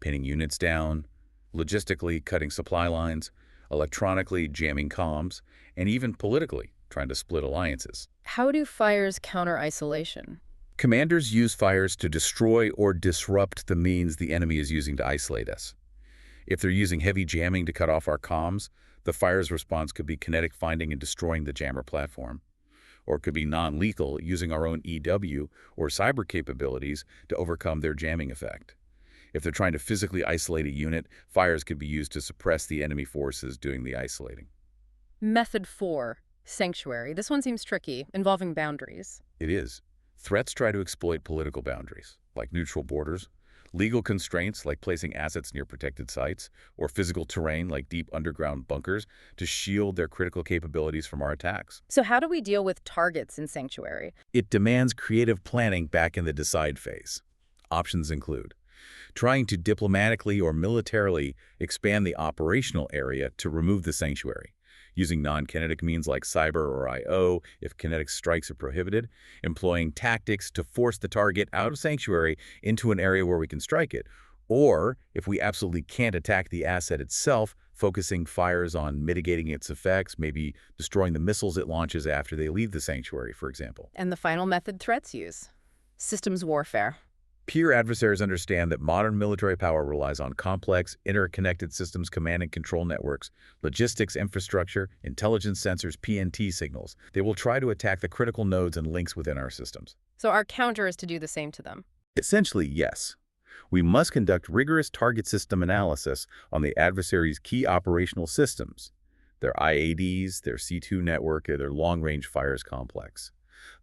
pinning units down, logistically cutting supply lines, electronically jamming comms, and even politically trying to split alliances. How do fires counter isolation? Commanders use fires to destroy or disrupt the means the enemy is using to isolate us. If they're using heavy jamming to cut off our comms, the fire's response could be kinetic finding and destroying the jammer platform. Or it could be non-lethal, using our own EW or cyber capabilities to overcome their jamming effect. If they're trying to physically isolate a unit, fires could be used to suppress the enemy forces doing the isolating. Method 4, sanctuary. This one seems tricky, involving boundaries. It is. Threats try to exploit political boundaries, like neutral borders, legal constraints like placing assets near protected sites, or physical terrain like deep underground bunkers to shield their critical capabilities from our attacks. So how do we deal with targets in sanctuary? It demands creative planning back in the decide phase. Options include trying to diplomatically or militarily expand the operational area to remove the sanctuary, using non-kinetic means like cyber or IO if kinetic strikes are prohibited, employing tactics to force the target out of sanctuary into an area where we can strike it, Or, if we absolutely can't attack the asset itself, focusing fires on mitigating its effects, maybe destroying the missiles it launches after they leave the sanctuary, for example. And the final method threats use: systems warfare. Peer adversaries understand that modern military power relies on complex, interconnected systems, command and control networks, logistics infrastructure, intelligence sensors, PNT signals. They will try to attack the critical nodes and links within our systems. So our counter is to do the same to them. Essentially, yes. We must conduct rigorous target system analysis on the adversary's key operational systems, their IADs, their C2 network, or their long-range fires complex.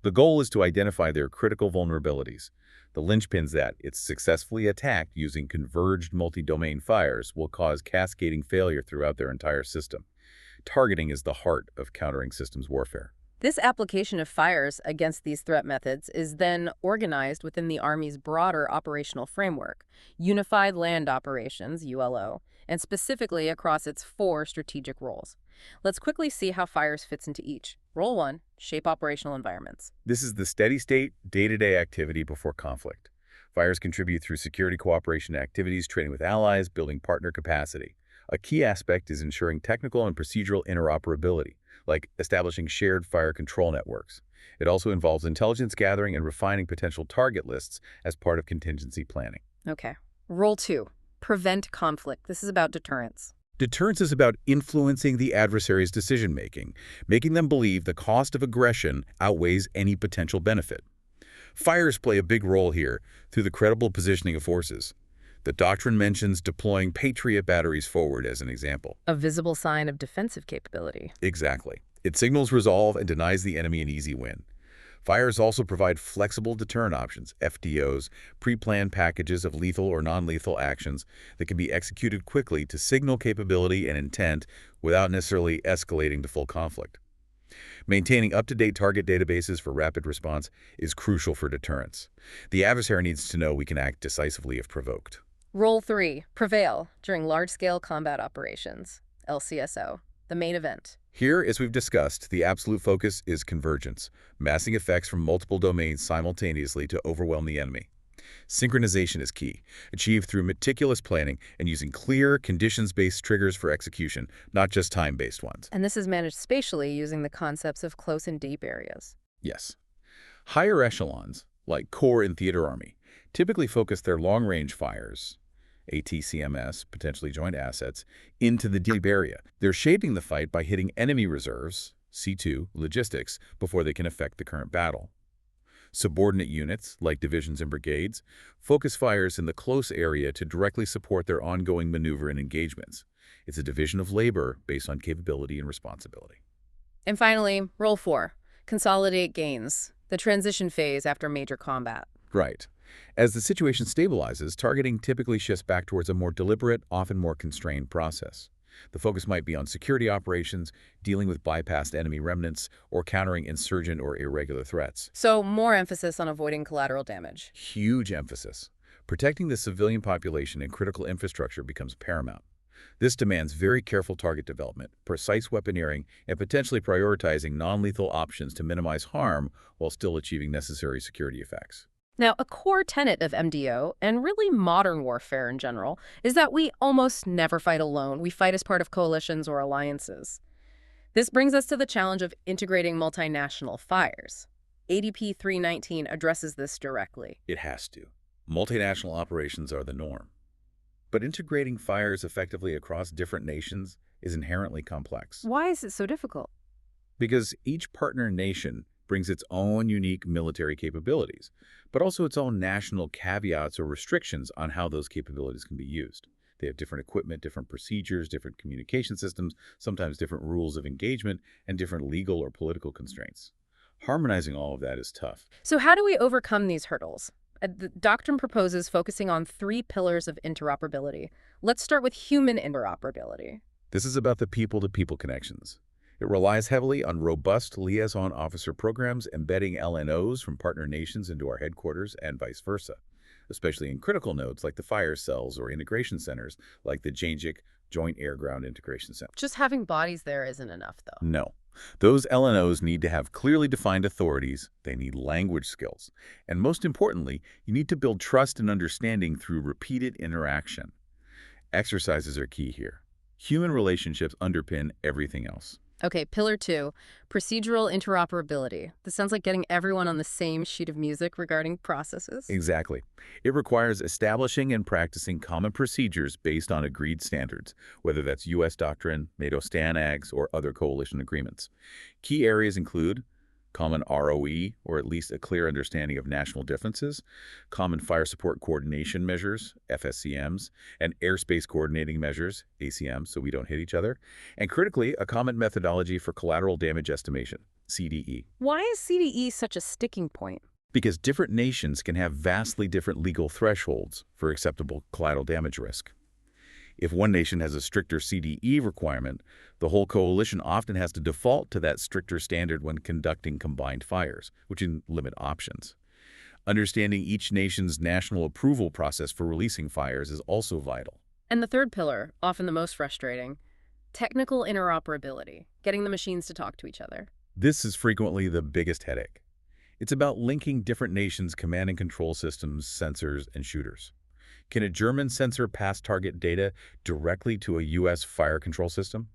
The goal is to identify their critical vulnerabilities, the linchpins that, if successfully attacked using converged multi-domain fires, will cause cascading failure throughout their entire system. Targeting is the heart of countering systems warfare. This application of fires against these threat methods is then organized within the Army's broader operational framework, Unified Land Operations, ULO, and specifically across its 4 strategic roles. Let's quickly see how fires fits into each. Role 1, shape operational environments. This is the steady-state, day-to-day activity before conflict. Fires contribute through security cooperation activities, training with allies, building partner capacity. A key aspect is ensuring technical and procedural interoperability, like establishing shared fire control networks. It also involves intelligence gathering and refining potential target lists as part of contingency planning. Okay. Role 2, prevent conflict. This is about deterrence. Deterrence is about influencing the adversary's decision-making, making them believe the cost of aggression outweighs any potential benefit. Fires play a big role here through the credible positioning of forces. The Doctrine mentions deploying Patriot batteries forward as an example. A visible sign of defensive capability. Exactly. It signals resolve and denies the enemy an easy win. Fires also provide flexible deterrent options, FDOs, pre-planned packages of lethal or non-lethal actions that can be executed quickly to signal capability and intent without necessarily escalating to full conflict. Maintaining up-to-date target databases for rapid response is crucial for deterrence. The adversary needs to know we can act decisively if provoked. Role 3, prevail during large-scale combat operations, LCSO, the main event. Here, as we've discussed, the absolute focus is convergence, massing effects from multiple domains simultaneously to overwhelm the enemy. Synchronization is key, achieved through meticulous planning and using clear, conditions-based triggers for execution, not just time-based ones. And this is managed spatially using the concepts of close and deep areas. Yes. Higher echelons, like Corps and Theater Army, typically focus their long-range fires, ATCMS, potentially joint assets, into the deep area. They're shaping the fight by hitting enemy reserves, C2, logistics, before they can affect the current battle. Subordinate units, like divisions and brigades, focus fires in the close area to directly support their ongoing maneuver and engagements. It's a division of labor based on capability and responsibility. And finally, role 4, consolidate gains, the transition phase after major combat. Right. As the situation stabilizes, targeting typically shifts back towards a more deliberate, often more constrained process. The focus might be on security operations, dealing with bypassed enemy remnants, or countering insurgent or irregular threats. So more emphasis on avoiding collateral damage. Huge emphasis. Protecting the civilian population and critical infrastructure becomes paramount. This demands very careful target development, precise weaponeering, and potentially prioritizing non-lethal options to minimize harm while still achieving necessary security effects. Now, a core tenet of MDO, and really modern warfare in general, is that we almost never fight alone. We fight as part of coalitions or alliances. This brings us to the challenge of integrating multinational fires. ADP 319 addresses this directly. It has to. Multinational operations are the norm. But integrating fires effectively across different nations is inherently complex. Why is it so difficult? Because each partner nation brings its own unique military capabilities, but also its own national caveats or restrictions on how those capabilities can be used. They have different equipment, different procedures, different communication systems, sometimes different rules of engagement, and different legal or political constraints. Harmonizing all of that is tough. So how do we overcome these hurdles? The Doctrine proposes focusing on 3 pillars of interoperability. Let's start with human interoperability. This is about the people-to-people connections. It relies heavily on robust liaison officer programs embedding LNOs from partner nations into our headquarters and vice versa, especially in critical nodes like the fire cells or integration centers like the JANJIC Joint Air-Ground Integration Center. Just having bodies there isn't enough, though. No. Those LNOs need to have clearly defined authorities, they need language skills, and most importantly, you need to build trust and understanding through repeated interaction. Exercises are key here. Human relationships underpin everything else. Okay, pillar 2, procedural interoperability. This sounds like getting everyone on the same sheet of music regarding processes. Exactly. It requires establishing and practicing common procedures based on agreed standards, whether that's U.S. Doctrine, NATO STANAGs, or other coalition agreements. Key areas include common ROE, or at least a clear understanding of national differences, common fire support coordination measures, FSCMs, and airspace coordinating measures, ACMs, so we don't hit each other, and critically, a common methodology for collateral damage estimation, CDE. Why is CDE such a sticking point? Because different nations can have vastly different legal thresholds for acceptable collateral damage risk. If one nation has a stricter CDE requirement, the whole coalition often has to default to that stricter standard when conducting combined fires, which can limit options. Understanding each nation's national approval process for releasing fires is also vital. And the third pillar, often the most frustrating, technical interoperability, getting the machines to talk to each other. This is frequently the biggest headache. It's about linking different nations' command and control systems, sensors, and shooters. Can a German sensor pass target data directly to a U.S. fire control system?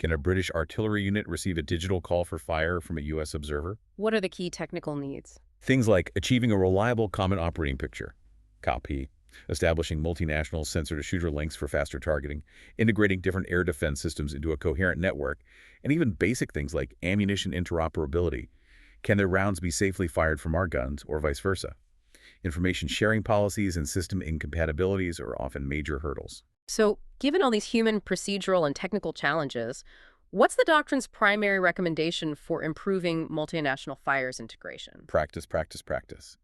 Can a British artillery unit receive a digital call for fire from a U.S. observer? What are the key technical needs? Things like achieving a reliable common operating picture, COP, establishing multinational sensor-to-shooter links for faster targeting, integrating different air defense systems into a coherent network, and even basic things like ammunition interoperability. Can their rounds be safely fired from our guns or vice versa? Information sharing policies and system incompatibilities are often major hurdles. So, given all these human, procedural, and technical challenges, what's the Doctrine's primary recommendation for improving multinational fires integration? Practice, practice, practice.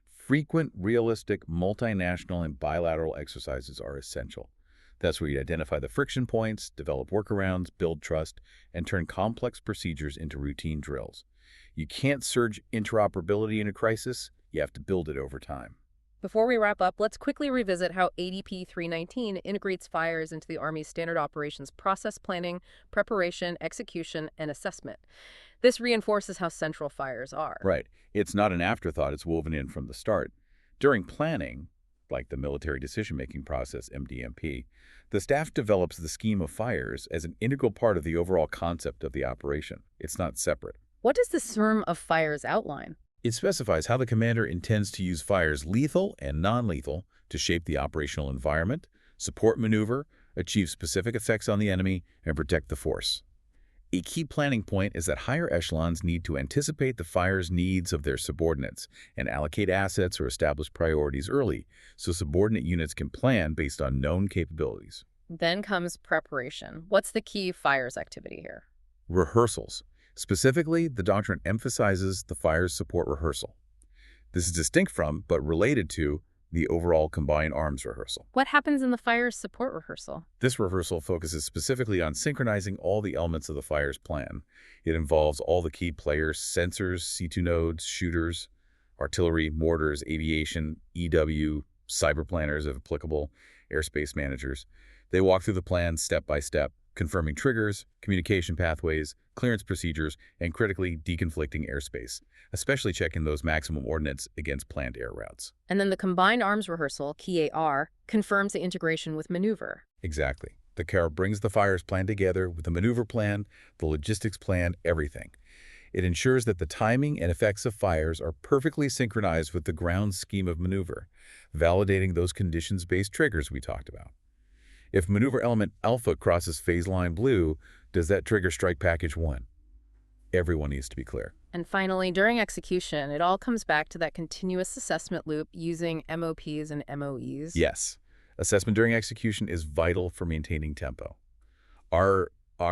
Frequent, realistic, multinational, and bilateral exercises are essential. That's where you identify the friction points, develop workarounds, build trust, and turn complex procedures into routine drills. You can't surge interoperability in a crisis. You have to build it over time. Before we wrap up, let's quickly revisit how ADP 319 integrates fires into the Army's standard operations process planning, preparation, execution, and assessment. This reinforces how central fires are. Right. It's not an afterthought. It's woven in from the start. During planning, like the military decision-making process, MDMP, the staff develops the scheme of fires as an integral part of the overall concept of the operation. It's not separate. What does the SIRM of fires outline? It specifies how the commander intends to use fires lethal and non-lethal to shape the operational environment, support maneuver, achieve specific effects on the enemy, and protect the force. A key planning point is that higher echelons need to anticipate the fire's needs of their subordinates and allocate assets or establish priorities early so subordinate units can plan based on known capabilities. Then comes preparation. What's the key fires activity here? Rehearsals. Specifically, the doctrine emphasizes the fires support rehearsal. This is distinct from, but related to, the overall combined arms rehearsal. What happens in the fires support rehearsal? This rehearsal focuses specifically on synchronizing all the elements of the fire's plan. It involves all the key players, sensors, C2 nodes, shooters, artillery, mortars, aviation, EW, cyber planners if applicable, airspace managers. They walk through the plan step by step, confirming triggers, communication pathways, clearance procedures, and critically deconflicting airspace, especially checking those maximum ordnance against planned air routes. And then the combined arms rehearsal, key AR, confirms the integration with maneuver. Exactly. The CAR brings the fires plan together with the maneuver plan, the logistics plan, everything. It ensures that the timing and effects of fires are perfectly synchronized with the ground scheme of maneuver, validating those conditions-based triggers we talked about. If maneuver element alpha crosses phase line blue, does that trigger strike package 1? Everyone needs to be clear. And finally, during execution, it all comes back to that continuous assessment loop using MOPs and MOEs. Yes. Assessment during execution is vital for maintaining tempo. Are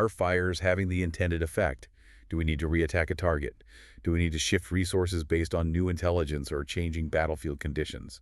fires having the intended effect? Do we need to reattack a target? Do we need to shift resources based on new intelligence or changing battlefield conditions?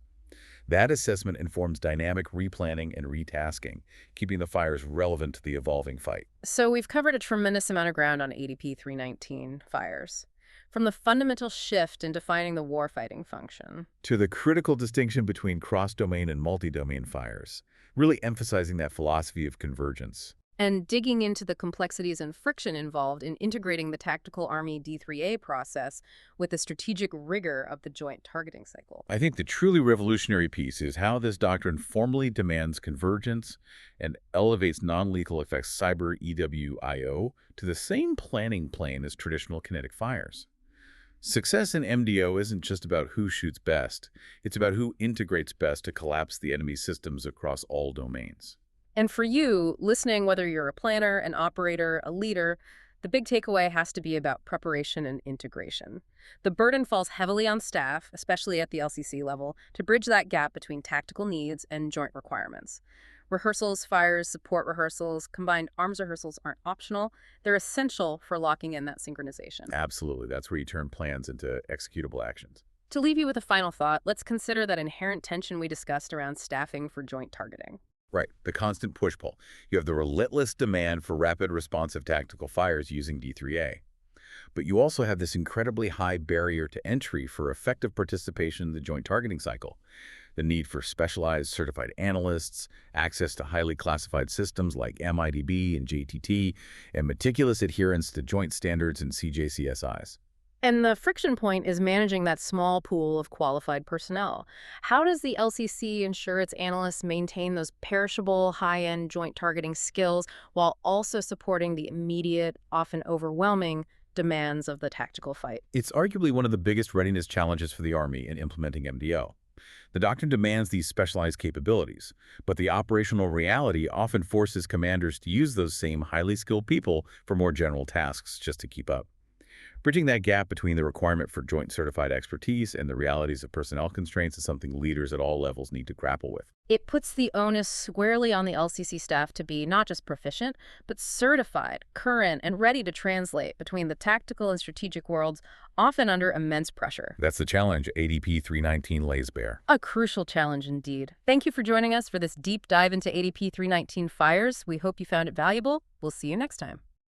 That assessment informs dynamic replanning and retasking, keeping the fires relevant to the evolving fight. So we've covered a tremendous amount of ground on ADP 319 fires. From the fundamental shift in defining the warfighting function to the critical distinction between cross-domain and multi-domain fires, really emphasizing that philosophy of convergence. And digging into the complexities and friction involved in integrating the tactical Army D3A process with the strategic rigor of the joint targeting cycle. I think the truly revolutionary piece is how this doctrine formally demands convergence and elevates non-lethal effects cyber EWIO to the same planning plane as traditional kinetic fires. Success in MDO isn't just about who shoots best, it's about who integrates best to collapse the enemy's systems across all domains. And for you, listening, whether you're a planner, an operator, a leader, the big takeaway has to be about preparation and integration. The burden falls heavily on staff, especially at the LCC level, to bridge that gap between tactical needs and joint requirements. Rehearsals, fires, support rehearsals, combined arms rehearsals aren't optional. They're essential for locking in that synchronization. Absolutely, that's where you turn plans into executable actions. To leave you with a final thought, let's consider that inherent tension we discussed around staffing for joint targeting. Right, the constant push-pull. You have the relentless demand for rapid responsive tactical fires using D3A. But you also have this incredibly high barrier to entry for effective participation in the joint targeting cycle. The need for specialized certified analysts, access to highly classified systems like MIDB and JTT, and meticulous adherence to joint standards and CJCSIs. And the friction point is managing that small pool of qualified personnel. How does the LCC ensure its analysts maintain those perishable, high-end joint targeting skills while also supporting the immediate, often overwhelming, demands of the tactical fight? It's arguably one of the biggest readiness challenges for the Army in implementing MDO. The doctrine demands these specialized capabilities, but the operational reality often forces commanders to use those same highly skilled people for more general tasks just to keep up. Bridging that gap between the requirement for joint certified expertise and the realities of personnel constraints is something leaders at all levels need to grapple with. It puts the onus squarely on the LCC staff to be not just proficient, but certified, current, and ready to translate between the tactical and strategic worlds, often under immense pressure. That's the challenge ADP 319 lays bare. A crucial challenge indeed. Thank you for joining us for this deep dive into ADP 319 fires. We hope you found it valuable. We'll see you next time.